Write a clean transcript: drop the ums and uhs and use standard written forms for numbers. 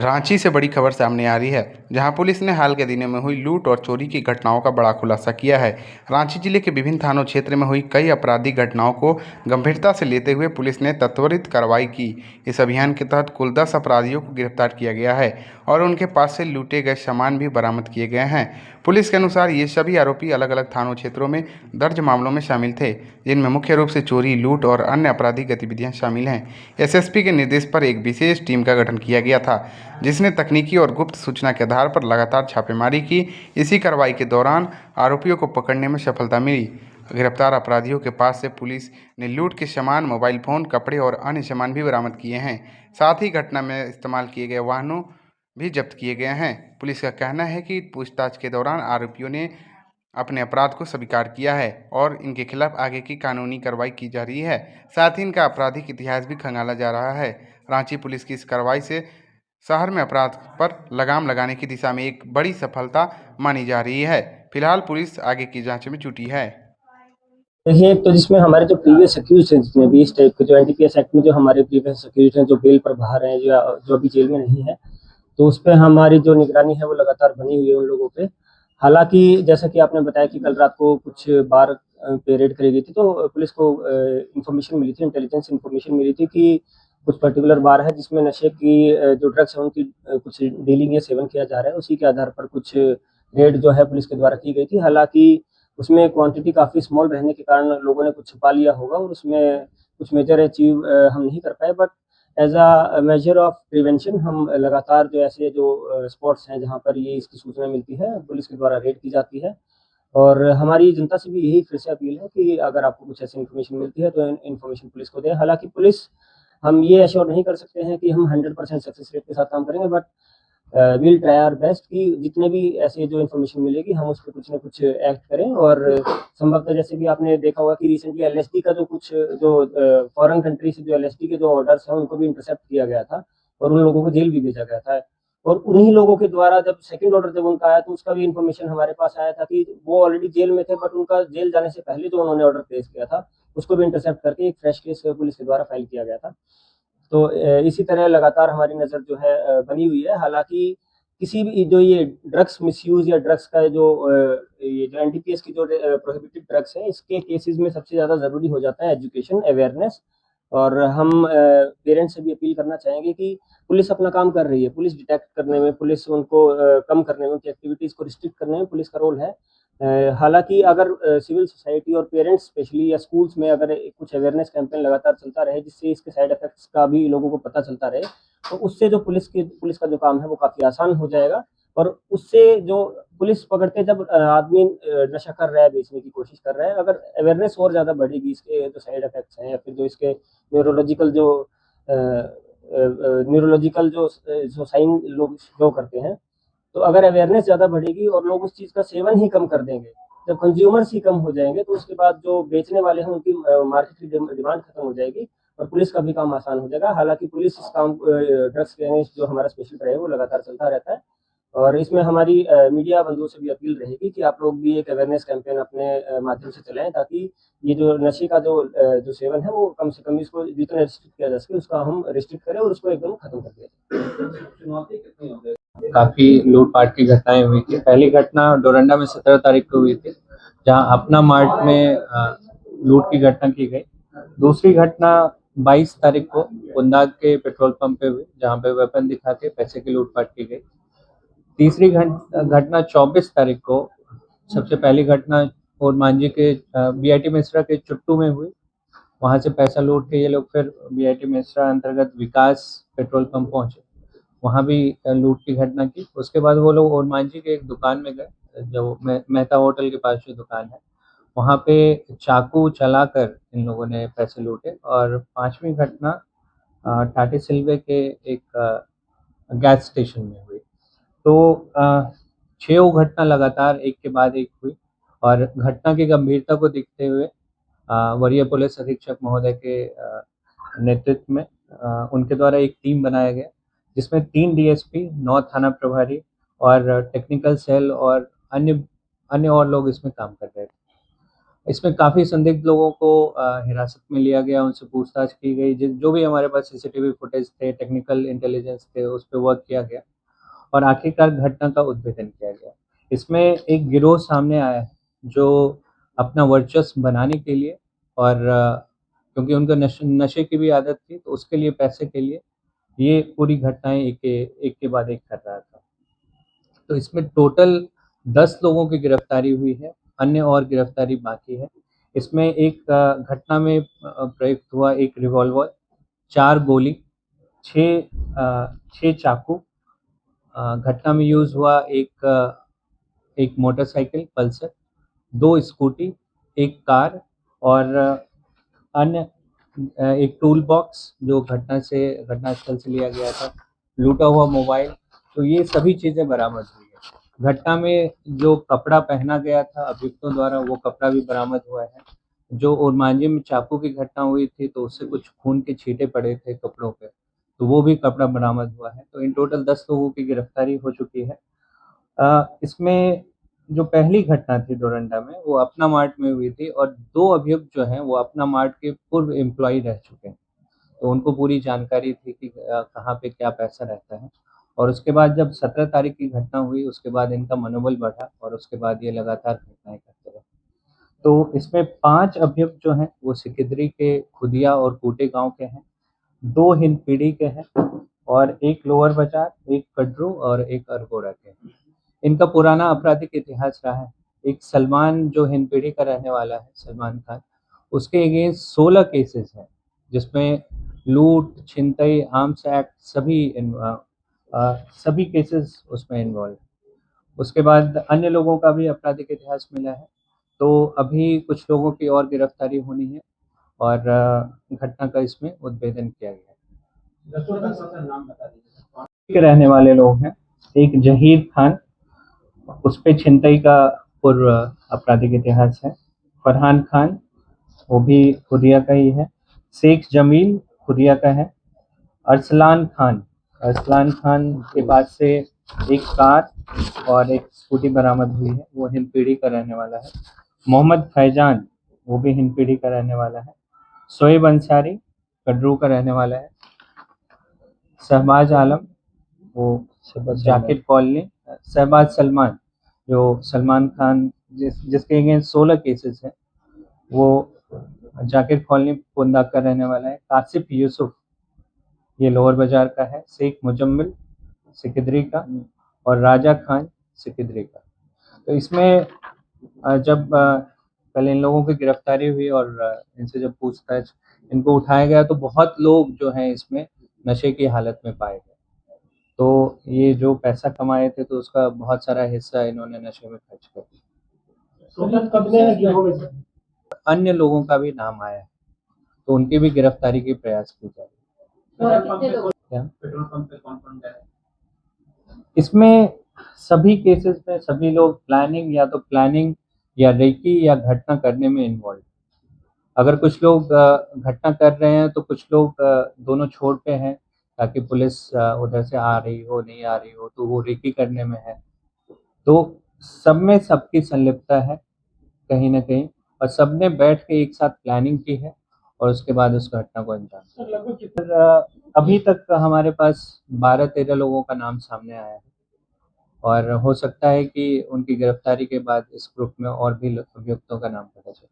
रांची से बड़ी खबर सामने आ रही है, जहां पुलिस ने हाल के दिनों में हुई लूट और चोरी की घटनाओं का बड़ा खुलासा किया है। रांची जिले के विभिन्न थानों क्षेत्र में हुई कई आपराधिक घटनाओं को गंभीरता से लेते हुए पुलिस ने त्वरित कार्रवाई की। इस अभियान के तहत कुल 10 अपराधियों को गिरफ्तार किया गया है और उनके पास से लूटे गए सामान भी बरामद किए गए हैं। पुलिस के अनुसार ये सभी आरोपी अलग अलग थानों क्षेत्रों में दर्ज मामलों में शामिल थे, जिनमें मुख्य रूप से चोरी, लूट और अन्य आपराधिक गतिविधियां शामिल हैं। एसएसपी के निर्देश पर एक विशेष टीम का गठन किया गया था, जिसने तकनीकी और गुप्त सूचना के आधार पर लगातार छापेमारी की। इसी कार्रवाई के दौरान आरोपियों को पकड़ने में सफलता मिली। गिरफ्तार अपराधियों के पास से पुलिस ने लूट के सामान, मोबाइल फ़ोन, कपड़े और अन्य सामान भी बरामद किए हैं। साथ ही घटना में इस्तेमाल किए गए वाहनों भी जब्त किए गए हैं। पुलिस का कहना है कि पूछताछ के दौरान आरोपियों ने अपने अपराध को स्वीकार किया है और इनके खिलाफ आगे की कानूनी कार्रवाई की जा रही है। साथ ही इनका आपराधिक इतिहास भी खंगाला जा रहा है। रांची पुलिस की इस कार्रवाई से शहर में अपराध पर लगाम लगाने की दिशा में एक बड़ी सफलता मानी जा रही है। फिलहाल पुलिस आगे की जांच में जुटी है। देखिए, तो जिसमें हमारे जो प्रीवियस अक्यूज हैं, जितने भी इस टाइप के जो एनडीपीएस एक्ट में जो हमारे प्रीवियस अक्यूज हैं, जो बेल पर बाहर हैं, जो अभी जेल में नहीं है, तो उस पे हमारी जो निगरानी है वो लगातार बनी हुई है उन लोगों पे। हालांकि जैसा कि आपने बताया कि कल रात को कुछ बार पे रेड करी गई थी, तो पुलिस को इंफॉर्मेशन मिली थी, इंटेलिजेंस इंफॉर्मेशन मिली थी कि कुछ पर्टिकुलर बार है जिसमें नशे की जो ड्रग्स है उनकी कुछ डीलिंग या सेवन किया जा रहा है। उसी के आधार पर कुछ रेड जो है पुलिस के द्वारा की गई थी। हालांकि उसमें क्वांटिटी काफ़ी स्मॉल रहने के कारण लोगों ने कुछ छुपा लिया होगा और उसमें कुछ मेजर अचीव हम नहीं कर पाए। But as a measure of prevention हम लगातार जो ऐसे जो स्पॉट्स हैं जहाँ पर ये इसकी सूचना मिलती है, पुलिस के द्वारा रेड की जाती है। और हमारी जनता से भी यही फिर से अपील है कि अगर आपको कुछ ऐसी इन्फॉर्मेशन मिलती है तो इन्फॉर्मेशन पुलिस को दें। हालांकि पुलिस, हम ये एश्योर नहीं कर सकते हैं कि हम 100% सक्सेस रेट के साथ काम करेंगे, but will try our best कि जितने भी ऐसे जो इन्फॉर्मेशन मिलेगी हम उस पर कुछ ना कुछ एक्ट करें। और संभवतः जैसे भी आपने देखा होगा कि रिसेंटली एलएसडी का जो कुछ जो फॉरेन कंट्री से जो एलएसडी के जो ऑर्डर्स हैं उनको भी इंटरसेप्ट किया गया था और उन लोगों को जेल भी भेजा गया था। और उन्हीं लोगों के द्वारा जब सेकंड ऑर्डर जब उनका आया तो उसका भी इन्फॉर्मेशन हमारे पास आया था कि वो ऑलरेडी जेल में थे, बट उनका जेल जाने से पहले जो उन्होंने ऑर्डर प्लेस किया था उसको भी इंटरसेप्ट करके एक फ्रेश केस पुलिस के द्वारा फाइल किया गया था। तो इसी तरह लगातार हमारी नज़र जो है बनी हुई है। हालांकि किसी भी जो ये ड्रग्स मिसयूज या ड्रग्स का जो ये जो एनडीपीएस की जो प्रोहिबिटेड ड्रग्स है, इसके केसेस में सबसे ज़्यादा ज़रूरी हो जाता है एजुकेशन, अवेयरनेस। और हम पेरेंट्स से भी अपील करना चाहेंगे कि पुलिस अपना काम कर रही है, पुलिस डिटेक्ट करने में, पुलिस उनको कम करने में, उनकी एक्टिविटीज़ को रिस्ट्रिक्ट करने में पुलिस का रोल है। हालांकि अगर सिविल सोसाइटी और पेरेंट्स स्पेशली या स्कूल्स में अगर कुछ अवेयरनेस कैंपेन लगातार चलता रहे जिससे इसके साइड इफेक्ट्स का भी लोगों को पता चलता रहे, तो उससे जो पुलिस का जो काम है वो काफ़ी आसान हो जाएगा। और उससे जो पुलिस पकड़ते जब आदमी नशा कर रहा है, बेचने की कोशिश कर रहा है, अगर अवेयरनेस और ज़्यादा बढ़ेगी इसके जो साइड इफेक्ट्स हैं या फिर जो इसके न्यूरोलॉजिकल जो साइन लोग शो करते हैं, तो अगर अवेयरनेस ज़्यादा बढ़ेगी और लोग उस चीज़ का सेवन ही कम कर देंगे, जब कंज्यूमर्स ही कम हो जाएंगे तो उसके बाद जो बेचने वाले हैं उनकी मार्केट की डिमांड खत्म हो जाएगी और पुलिस का भी काम आसान हो जाएगा। हालांकि पुलिस इस काम ड्रग्स के अगेंस्ट जो हमारा स्पेशल ड्राइव है वो लगातार चलता रहता है। और इसमें हमारी मीडिया बंधुओं से भी अपील रहेगी कि आप लोग भी एक अवेयरनेस कैंपेन अपने माध्यम से चलाएं, ताकि ये जो नशे का जो सेवन है वो कम से कम, इसको जितना रिस्ट्रिक्ट किया जा सके उसका हम रिस्ट्रिक्ट करें और उसको एकदम खत्म कर दें। काफी लूटपाट की घटनाएं हुई थी। पहली घटना डोरंडा में 17 तारीख को हुई थी, जहां अपना मार्ट में लूट की घटना की गई। दूसरी घटना 22 तारीख को उन्नाव के पेट्रोल पंप पे हुई, जहां पे वेपन दिखा के पैसे की लूटपाट की गई। तीसरी घटना 24 तारीख को, सबसे पहली घटना और मांझी के बीआईटी मिश्रा के चुट्टू में हुई। वहां से पैसा लूट के ये लोग फिर बीआईटी मिश्रा अंतर्गत विकास पेट्रोल पंप पहुंचे, वहां भी लूट की घटना की। उसके बाद वो लोग ओरमांझी के एक दुकान में गए, जो मेहता होटल के पास जो दुकान है, वहां पे चाकू चलाकर इन लोगों ने पैसे लूटे। और पांचवी घटना टाटी सिल्वे के एक गैस स्टेशन में हुई। तो छह घटना लगातार एक के बाद एक हुई और घटना की गंभीरता को देखते हुए वरीय पुलिस अधीक्षक महोदय के नेतृत्व में उनके द्वारा एक टीम बनाया गया, जिसमें 3 डीएसपी, 9 थाना प्रभारी और टेक्निकल सेल और अन्य अन्य और लोग इसमें काम कर रहे थे। इसमें काफ़ी संदिग्ध लोगों को हिरासत में लिया गया, उनसे पूछताछ की गई। जो भी हमारे पास सीसीटीवी फुटेज थे, टेक्निकल इंटेलिजेंस थे, उस पे वर्क किया गया और आखिरकार घटना का उद्भेदन किया गया। इसमें एक गिरोह सामने आया है जो अपना वर्चस्व बनाने के लिए और क्योंकि उनको नशे की भी आदत थी, तो उसके लिए, पैसे के लिए ये पूरी घटनाएँ एक के बाद एक कर रहा था। तो इसमें टोटल 10 लोगों की गिरफ्तारी हुई है, अन्य और गिरफ्तारी बाकी है। इसमें एक घटना में प्रयुक्त हुआ एक रिवॉल्वर, 4 गोली, 6 चाकू, घटना में यूज़ हुआ एक मोटरसाइकिल पल्सर, 2 स्कूटी, 1 कार और अन्य एक टूल बॉक्स जो घटनास्थल से लिया गया था, लूटा हुआ मोबाइल, तो ये सभी चीज़ें बरामद हुई है। घटना में जो कपड़ा पहना गया था अभियुक्तों द्वारा, वो कपड़ा भी बरामद हुआ है। जो ओरमांझी में चाकू की घटना हुई थी, तो उससे कुछ खून के छींटे पड़े थे कपड़ों पे, तो वो भी कपड़ा बरामद हुआ है। तो इन टोटल 10 लोगों की गिरफ्तारी हो चुकी है। इसमें जो पहली घटना थी डोरंडा में, वो अपना मार्ट में हुई थी और 2 अभियुक्त जो हैं, वो अपना मार्ट के पूर्व एम्प्लॉयी रह चुके हैं। तो उनको पूरी जानकारी थी कि कहाँ पे क्या पैसा रहता है और उसके बाद जब 17 तारीख की घटना हुई, उसके बाद इनका मनोबल बढ़ा और उसके बाद ये लगातार घटनाएँ करते रहे। तो इसमें 5 अभियुक्त जो हैं, वो सिकिदरी के खुदिया और कूटे गाँव के हैं, 2 हिंदपीढ़ी के हैं और 1 लोअर बाज़ार, 1 कटरू और 1 अरगोड़ा के हैं। इनका पुराना आपराधिक इतिहास रहा है। एक सलमान जो हिंदपीढ़ी का रहने वाला है, सलमान खान, उसके अगेंस्ट 16 केसेस हैं, जिसमें लूट, छिनतई, आर्म्स एक्ट सभी केसेस उसमें इन्वॉल्व हैं। उसके बाद अन्य लोगों का भी आपराधिक इतिहास मिला है। तो अभी कुछ लोगों की और गिरफ्तारी होनी है और घटना का इसमें उद्भेदन किया गया है। के रहने वाले लोग हैं, एक जहीर खान, उस पे छिनतई का पूर्व आपराधिक इतिहास है। फरहान खान, वो भी खुदिया का ही है। शेख जमील खुदिया का है। अरसलान खान के पास से एक कार और एक स्कूटी बरामद हुई है, वो हिंदपीढ़ी का रहने वाला है। मोहम्मद फैजान, वो भी हिंदपीढ़ी का रहने वाला है। शोएब अंसारी कटरू का रहने वाला है। शहबाज आलम, वो जाकिर कॉलोनी। शहबाज सलमान, जो सलमान खान जिसके अगेंस्ट 16 केसेस हैं, वो जाकिर कॉलोनी पुंदा का रहने वाला है। कासिफ यूसुफ, ये लोअर बाजार का है। शेख मुजम्मिल सिकिदरी का और राजा खान सिकिदरी का। तो इसमें जब पहले इन लोगों की गिरफ्तारी हुई और इनसे जब पूछताछ, इनको उठाया गया, तो बहुत लोग जो हैं इसमें नशे की हालत में पाए गए। तो ये जो पैसा कमाए थे, तो उसका बहुत सारा हिस्सा इन्होंने नशे में खर्च कर दिया। अन्य लोगों का भी नाम आया है, तो उनकी भी गिरफ्तारी की प्रयास की जाए। इसमें सभी केसेस में सभी लोग प्लानिंग या रेकी या घटना करने में इन्वॉल्व। अगर कुछ लोग घटना कर रहे हैं, तो कुछ लोग दोनों छोर पे हैं, ताकि पुलिस उधर से आ रही हो, नहीं आ रही हो, तो वो रेकी करने में है। तो सब में सबकी संलिप्तता है कहीं न कहीं, और सबने बैठ के एक साथ प्लानिंग की है और उसके बाद उस घटना को अंजाम दिया। अभी तक हमारे पास 12-13 लोगों का नाम सामने आया है और हो सकता है कि उनकी गिरफ्तारी के बाद इस ग्रुप में और भी अभियुक्तों का नाम पता चले।